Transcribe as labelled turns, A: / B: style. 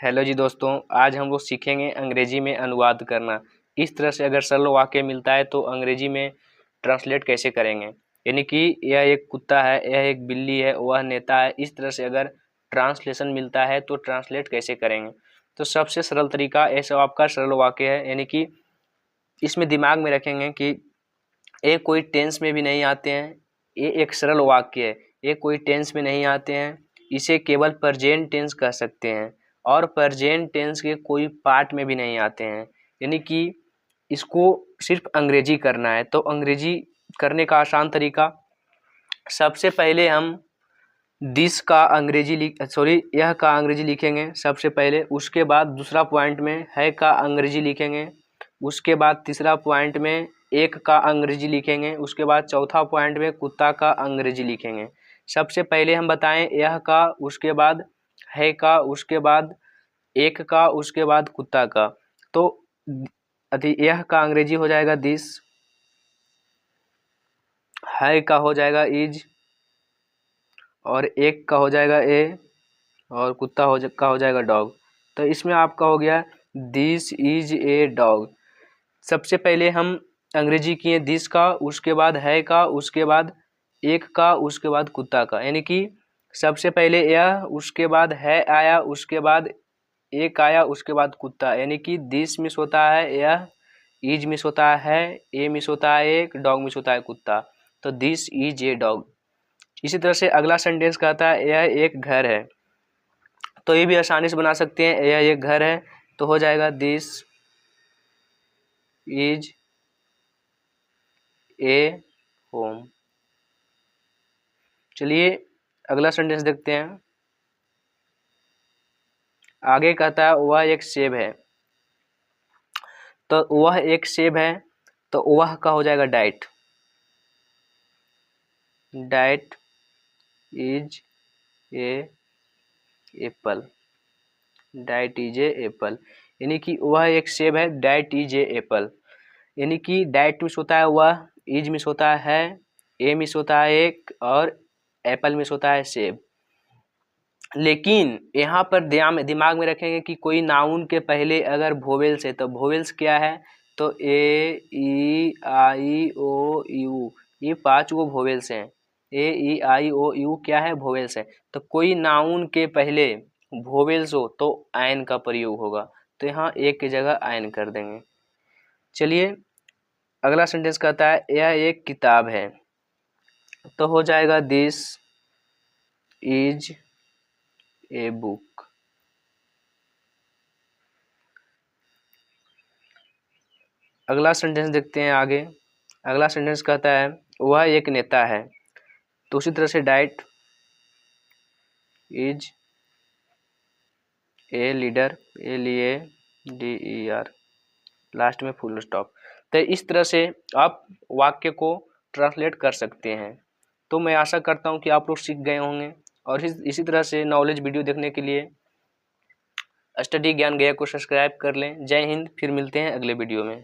A: Hello जी दोस्तों, आज हम लोग सीखेंगे अंग्रेजी में अनुवाद करना। इस तरह से अगर सरल वाक्य मिलता है तो अंग्रेजी में ट्रांसलेट कैसे करेंगे। यानी कि यह एक कुत्ता है, यह एक बिल्ली है, वह नेता है। इस तरह से अगर ट्रांसलेशन मिलता है तो ट्रांसलेट कैसे करेंगे। तो सबसे सरल तरीका ऐसा आपका सरल वाक्य है, यानी कि इसमें दिमाग में रखेंगे कि ये कोई टेंस में भी नहीं आते हैं। ये एक सरल वाक्य है, ये कोई टेंस में नहीं आते हैं। इसे केवल प्रेजेंट टेंस कह सकते हैं और प्रेजेंट टेंस के कोई पार्ट में भी नहीं आते हैं। यानी कि इसको सिर्फ अंग्रेजी करना है। तो अंग्रेजी करने का आसान तरीका, सबसे पहले हम दिस का अंग्रेजी यह का अंग्रेजी लिखेंगे सबसे पहले। उसके बाद दूसरा पॉइंट में है का अंग्रेजी लिखेंगे। उसके बाद तीसरा पॉइंट में एक का अंग्रेजी लिखेंगे। उसके बाद चौथा पॉइंट में कुत्ता का अंग्रेजी लिखेंगे। सबसे पहले हम बताएं यह का, उसके बाद है का, उसके बाद एक का, उसके बाद कुत्ता का। तो यह का अंग्रेजी हो जाएगा दिस, है का हो जाएगा इज, और एक का हो जाएगा ए, और कुत्ता का हो जाएगा डॉग। तो इसमें आपका हो गया दिस इज ए डॉग। सबसे पहले हम अंग्रेजी किए दिस का, उसके बाद है का, उसके बाद एक का, उसके बाद कुत्ता का। यानी कि सबसे पहले यह, उसके बाद है आया, उसके बाद एक आया, उसके बाद कुत्ता। यानी कि दिस मिस होता है यह, इज मिस होता है, ए मिस होता है एक, डॉग मिस होता है कुत्ता। तो दिस इज ए डॉग। इसी तरह से अगला सेंटेंस कहता है यह एक घर है। तो ये भी आसानी से बना सकते हैं, यह एक घर है। तो हो जाएगा दिस इज ए होम। चलिए अगला सेंटेंस देखते हैं। आगे कहता है वह एक सेब है। तो वह एक सेब है, तो वह का हो जाएगा diet. Diet is a Apple. Diet is a Apple. यानी कि वह एक सेब है, डाइट इज ए एप्पल। यानी कि डाइट मिस होता है वह, इज मिस होता है, ए मिस होता है एक, और एप्पल मिस होता है सेब। लेकिन यहाँ पर दिमाग में रखेंगे कि कोई नाउन के पहले अगर वोवेल्स है तो वोवेल्स क्या है। तो ए ई आई ओ यू, ये 5 गो वोवेल्स हैं। ए ई आई ओ यू क्या है, वोवेल्स है। तो कोई नाउन के पहले वोवेल्स हो तो आयन का प्रयोग होगा। तो यहाँ एक की जगह आयन कर देंगे। चलिए अगला सेंटेंस कहता है यह एक किताब है। तो हो जाएगा दिस इज ए बुक। अगला सेंटेंस देखते हैं आगे। अगला सेंटेंस कहता है वह एक नेता है। तो उसी तरह से diet is a leader, LEADER, last में फुल स्टॉप। तो इस तरह से आप वाक्य को ट्रांसलेट कर सकते हैं। तो मैं आशा करता हूं कि आप लोग सीख गए होंगे। और इसी तरह से नॉलेज वीडियो देखने के लिए स्टडी ज्ञान गया को सब्सक्राइब कर लें। जय हिंद, फिर मिलते हैं अगले वीडियो में।